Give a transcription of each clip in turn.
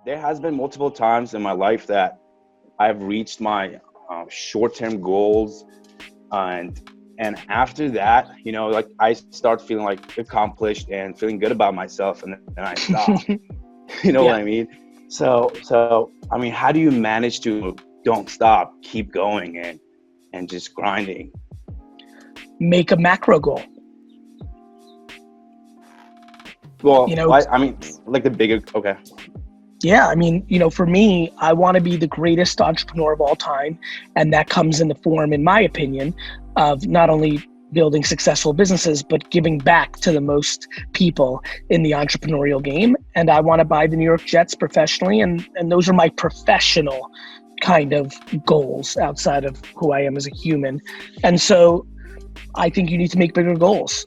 there has been multiple times in my life that I've reached my short-term goals, and after that, like I start feeling like accomplished and feeling good about myself, and then I stop. You know Yeah. what I mean? So I mean, how do you manage to don't stop, keep going, and just grinding? Make a macro goal. Well, I mean, like the bigger, okay. Yeah, I mean, for me, I want to be the greatest entrepreneur of all time. And that comes in the form, in my opinion, of not only building successful businesses, but giving back to the most people in the entrepreneurial game. And I want to buy the New York Jets professionally. And those are my professional kind of goals outside of who I am as a human. And so I think you need to make bigger goals,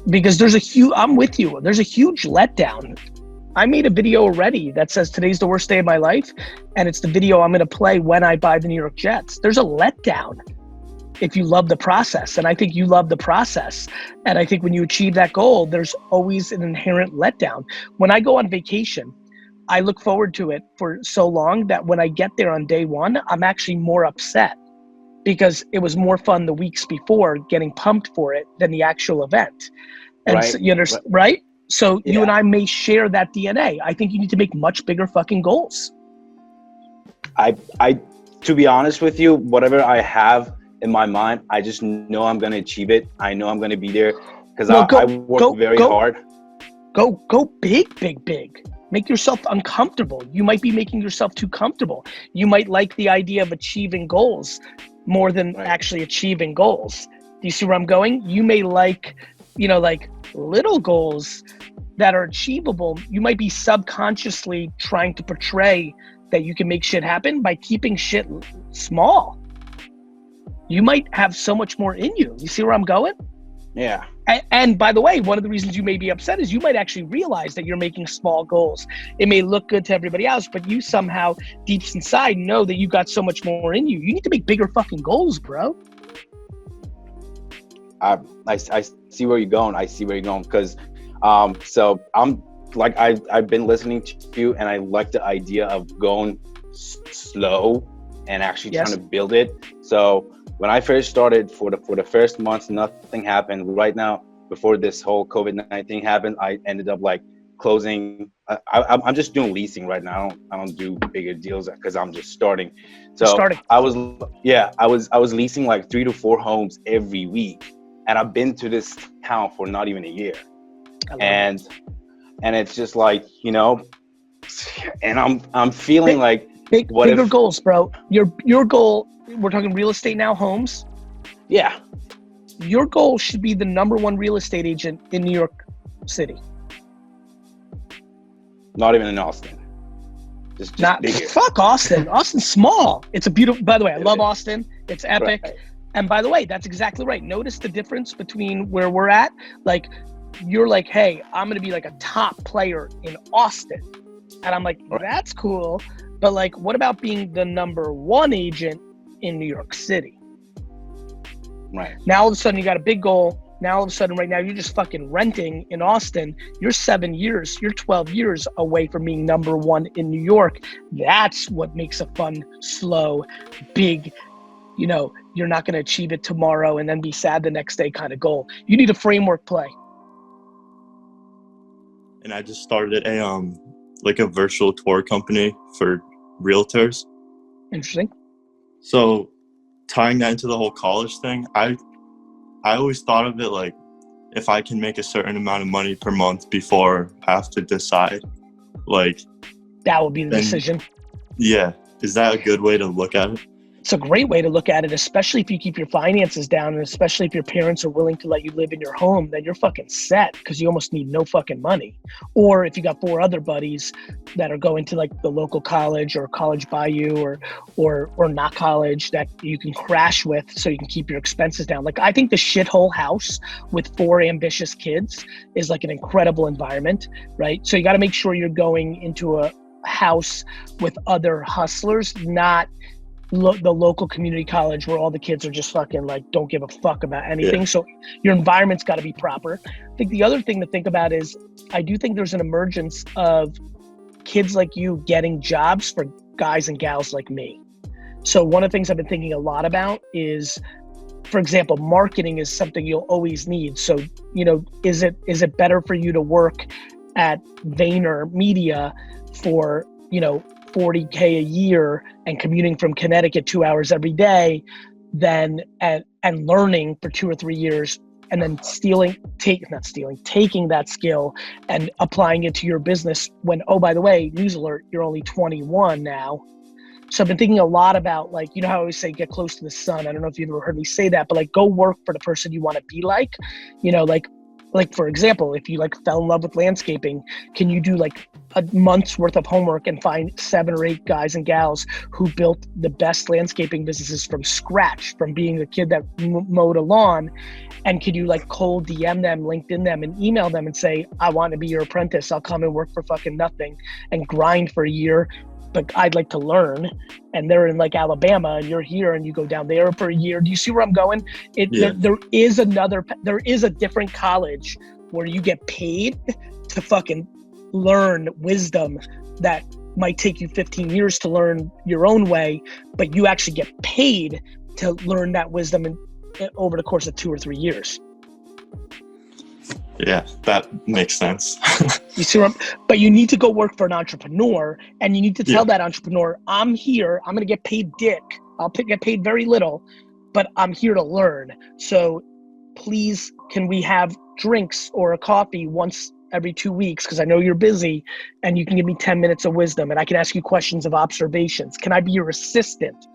because I'm with you. There's a huge letdown. I made a video already that says today's the worst day of my life, and it's the video I'm gonna play when I buy the New York Jets. There's a letdown if you love the process, and I think you love the process. And I think when you achieve that goal, there's always an inherent letdown. When I go on vacation, I look forward to it for so long that when I get there on day one, I'm actually more upset because it was more fun the weeks before getting pumped for it than the actual event. And Right. so, you understand, right? So you and I may share that DNA. I think you need to make much bigger fucking goals. I to be honest with you, whatever I have in my mind, I just know I'm gonna achieve it. I know I'm gonna be there because I work very hard. Go big, big, big. Make yourself uncomfortable. You might be making yourself too comfortable. You might like the idea of achieving goals more than actually achieving goals. Do you see where I'm going? You may like, like little goals that are achievable. You might be subconsciously trying to portray that you can make shit happen by keeping shit small. You might have so much more in you. You see where I'm going? Yeah. And by the way, one of the reasons you may be upset is you might actually realize that you're making small goals. It may look good to everybody else, but you somehow deep inside know that you got so much more in you. You need to make bigger fucking goals, bro. I see where you're going. I see where you're going because so I'm like I've been listening to you, and I like the idea of going slow and actually trying to build it. So when I first started, for the first months, nothing happened. Right now, before this whole COVID-19 happened, I ended up like closing. I'm just doing leasing right now. I don't do bigger deals because I'm just starting. So I was leasing like 3 to 4 homes every week, and I've been to this town for not even a year. And it's just like, and I'm feeling like bigger goals, bro. Your goal, we're talking real estate now, homes. Yeah. Your goal should be the #1 real estate agent in New York City. Not even in Austin. Just bigger. Fuck Austin. Austin's small. It's a beautiful, by the way, I love Austin. It's epic. Right. And by the way, that's exactly right. Notice the difference between where we're at. Like, you're like, hey, I'm going to be like a top player in Austin. And I'm like, that's cool. But like, what about being the #1 agent in New York City? Right. Now all of a sudden you got a big goal. Now all of a sudden right now you're just fucking renting in Austin. You're 7 years, you're 12 years away from being #1 in New York. That's what makes a fun, slow, big, you're not going to achieve it tomorrow and then be sad the next day kind of goal. You need a framework play. And I just started a virtual tour company for realtors. Interesting. So tying that into the whole college thing, I always thought of it like, if I can make a certain amount of money per month before I have to decide, like, that would be the decision. Yeah. Is that a good way to look at it? It's a great way to look at it, especially if you keep your finances down, and especially if your parents are willing to let you live in your home, then you're fucking set because you almost need no fucking money. Or if you got 4 other buddies that are going to like the local college or college by you or not college that you can crash with so you can keep your expenses down. Like, I think the shithole house with 4 ambitious kids is like an incredible environment, right? So you got to make sure you're going into a house with other hustlers, not the local community college where all the kids are just fucking like don't give a fuck about anything. Yeah. So your environment's got to be proper. I think the other thing to think about is I do think there's an emergence of kids like you getting jobs for guys and gals like me. So one of the things I've been thinking a lot about is, for example, marketing is something you'll always need. So, you know, is it better for you to work at VaynerMedia for, you know, $40K a year and commuting from Connecticut 2 hours every day than and learning for 2 or 3 years and then taking that skill and applying it to your business when, oh, by the way, news alert, you're only 21 now. So I've been thinking a lot about, like, you know how I always say, get close to the sun. I don't know if you've ever heard me say that, but like, go work for the person you want to be like, you know, like for example, if you like fell in love with landscaping, can you do like a month's worth of homework and find 7 or 8 guys and gals who built the best landscaping businesses from scratch, from being a kid that mowed a lawn? And could you like cold DM them, LinkedIn them, and email them and say, I want to be your apprentice. I'll come and work for fucking nothing and grind for a year, but I'd like to learn. And they're in like Alabama and you're here and you go down there for a year. Do you see where I'm going? There is a different college where you get paid to fucking learn wisdom that might take you 15 years to learn your own way, but you actually get paid to learn that wisdom over the course of 2 or 3 years. Yeah, that makes sense. You see but you need to go work for an entrepreneur, and you need to tell that entrepreneur, I'm here, I'm gonna get paid dick. I'll get paid very little, but I'm here to learn. So please, can we have drinks or a coffee once every 2 weeks? Because I know you're busy and you can give me 10 minutes of wisdom and I can ask you questions of observations. Can I be your assistant?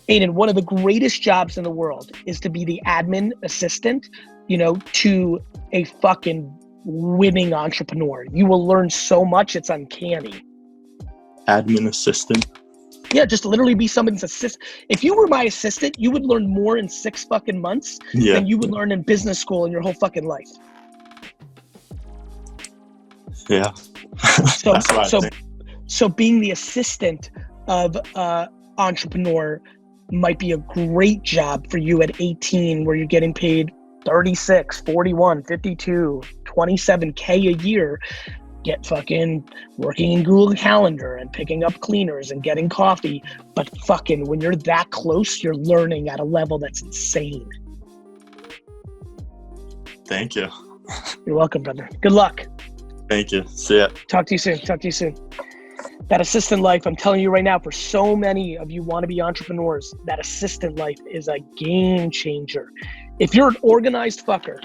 Aiden, one of the greatest jobs in the world is to be the admin assistant, you know, to a fucking winning entrepreneur. You will learn so much, it's uncanny. Admin assistant? Yeah, just literally be somebody's assistant. If you were my assistant, you would learn more in 6 fucking months than you would learn in business school in your whole fucking life. Yeah. So being the assistant of entrepreneur might be a great job for you at 18, where you're getting paid 36, 41, 52, 27K a year. Get fucking working in Google Calendar and picking up cleaners and getting coffee. But fucking when you're that close, you're learning at a level that's insane. Thank you. You're welcome, brother. Good luck. Thank you. See ya. Talk to you soon. That assistant life, I'm telling you right now, for so many of you want to be entrepreneurs, that assistant life is a game changer. If you're an organized fucker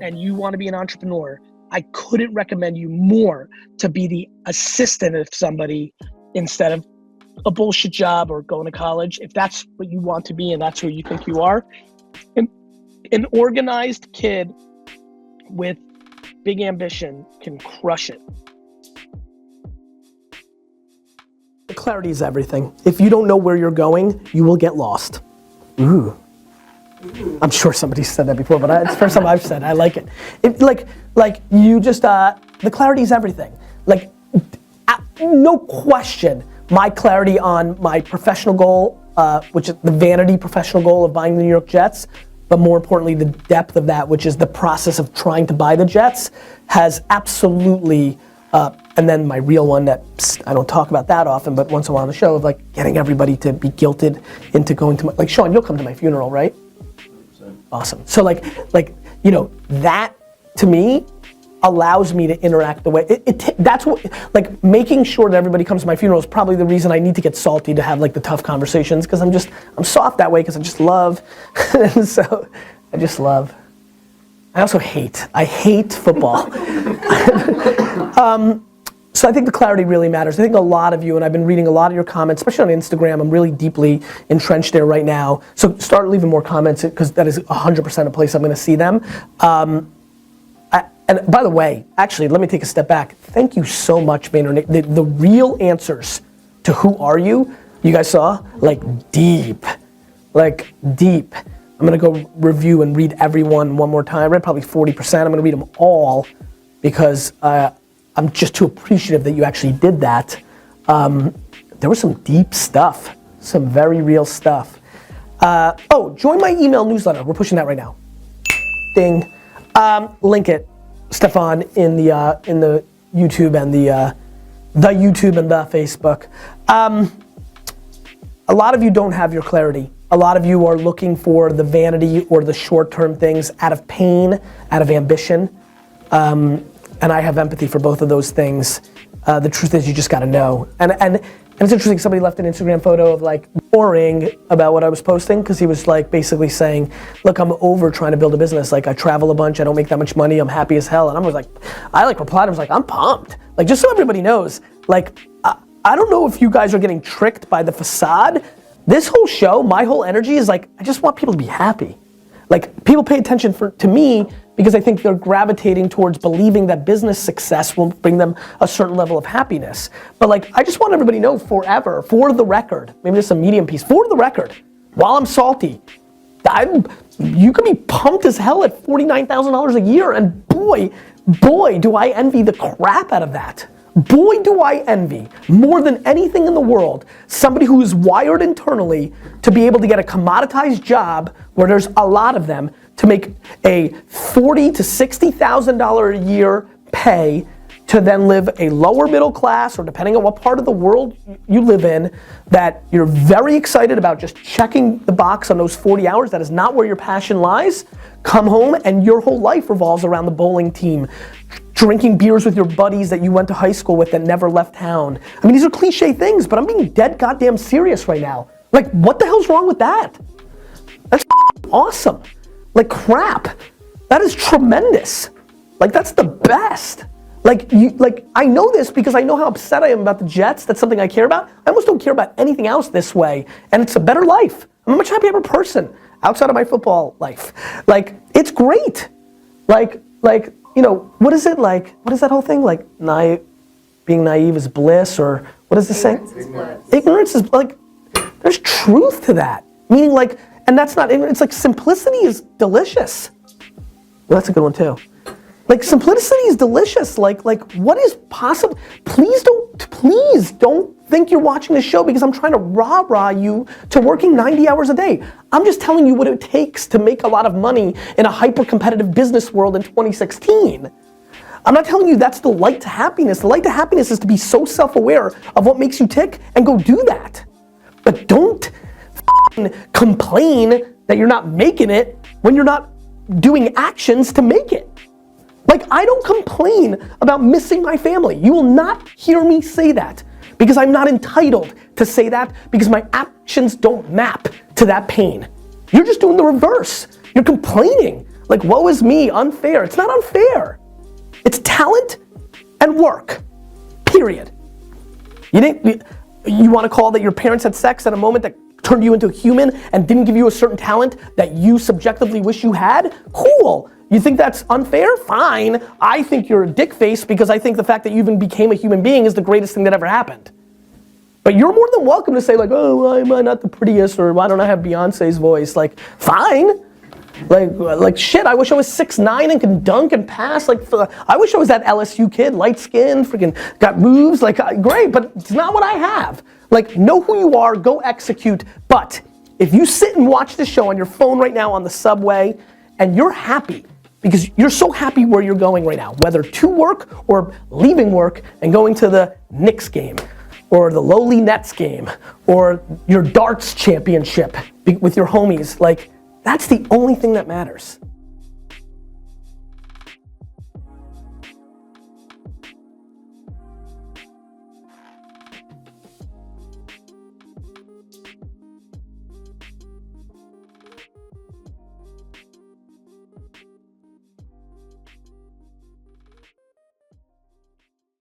and you want to be an entrepreneur, I couldn't recommend you more to be the assistant of somebody instead of a bullshit job or going to college. If that's what you want to be and that's who you think you are, an organized kid with big ambition can crush it. Clarity is everything. If you don't know where you're going, you will get lost. Ooh. I'm sure somebody said that before, but it's the first time I've said it. I like it. Like you just, the clarity is everything. Like, no question, my clarity on my professional goal, which is the vanity professional goal of buying the New York Jets, but more importantly, the depth of that, which is the process of trying to buy the Jets, has absolutely, and then my real one that I don't talk about that often, but once in a while on the show, of like getting everybody to be guilted into going to my, like Sean, you'll come to my funeral, right? Awesome. So like, you know, that to me allows me to interact the way, that's what, like making sure that everybody comes to my funeral is probably the reason I need to get salty to have like the tough conversations, because I'm soft that way because I just love, and so I just love. I also hate football. So I think the clarity really matters. I think a lot of you, and I've been reading a lot of your comments, especially on Instagram, I'm really deeply entrenched there right now. So start leaving more comments, because that is 100% a place I'm gonna see them. And by the way, actually, let me take a step back. Thank you so much, VaynerNick. The real answers to who are you guys saw, like deep. I'm gonna go review and read everyone one more time. I read probably 40%. I'm gonna read them all because I'm just too appreciative that you actually did that. There was some deep stuff, some very real stuff. Join my email newsletter. We're pushing that right now. Ding. Link it, Stefan, in the YouTube and the YouTube and the Facebook. A lot of you don't have your clarity. A lot of you are looking for the vanity or the short-term things out of pain, out of ambition. And I have empathy for both of those things. The truth is you just gotta know. And it's interesting, somebody left an Instagram photo of like boring about what I was posting, because he was like basically saying, look, I'm over trying to build a business. Like I travel a bunch, I don't make that much money, I'm happy as hell. And I was like, I like replied, I was like, I'm pumped. Like just so everybody knows, like I don't know if you guys are getting tricked by the facade. This whole show, my whole energy is like, I just want people to be happy. Like people pay attention to me because I think they're gravitating towards believing that business success will bring them a certain level of happiness. But like, I just want everybody to know forever, for the record, maybe this is a medium piece, for the record, while I'm salty, you can be pumped as hell at $49,000 a year, and boy, do I envy the crap out of that. Boy, do I envy, more than anything in the world, somebody who is wired internally to be able to get a commoditized job where there's a lot of them, to make a $40,000 to $60,000 a year pay, to then live a lower middle class, or depending on what part of the world you live in, that you're very excited about just checking the box on those 40 hours. That is not where your passion lies. Come home and your whole life revolves around the bowling team, drinking beers with your buddies that you went to high school with that never left town. I mean, these are cliche things, but I'm being dead goddamn serious right now. Like, what the hell's wrong with that? That's awesome. Like crap. That is tremendous. Like that's the best. Like I know this because I know how upset I am about the Jets. That's something I care about. I almost don't care about anything else this way, and it's a better life. I'm a much happier person outside of my football life. Like it's great. Like you know, what is it like? What is that whole thing? Like being naive is bliss, or what is the saying? Ignorance is like, there's truth to that. Meaning like, and that's not ignorance, it's like simplicity is delicious. Well, that's a good one too. Like simplicity is delicious. Like what is possible? Please don't think you're watching this show because I'm trying to rah-rah you to working 90 hours a day. I'm just telling you what it takes to make a lot of money in a hyper-competitive business world in 2016. I'm not telling you that's the light to happiness. The light to happiness is to be so self-aware of what makes you tick and go do that. But don't complain that you're not making it when you're not doing actions to make it. Like, I don't complain about missing my family. You will not hear me say that because I'm not entitled to say that because my actions don't map to that pain. You're just doing the reverse. You're complaining. Like, woe is me, unfair. It's not unfair. It's talent and work, period. You want to call that your parents had sex at a moment that turned you into a human and didn't give you a certain talent that you subjectively wish you had? Cool. You think that's unfair? Fine. I think you're a dick face because I think the fact that you even became a human being is the greatest thing that ever happened. But you're more than welcome to say like, oh, why am I not the prettiest, or why don't I have Beyonce's voice? Like, fine. Like shit, I wish I was 6'9" and can dunk and pass. Like, I wish I was that LSU kid, light skinned, freaking got moves. Like, great, but it's not what I have. Like, know who you are, go execute. But if you sit and watch this show on your phone right now on the subway and you're happy, because you're so happy where you're going right now, whether to work or leaving work and going to the Knicks game or the lowly Nets game or your darts championship with your homies, like, that's the only thing that matters.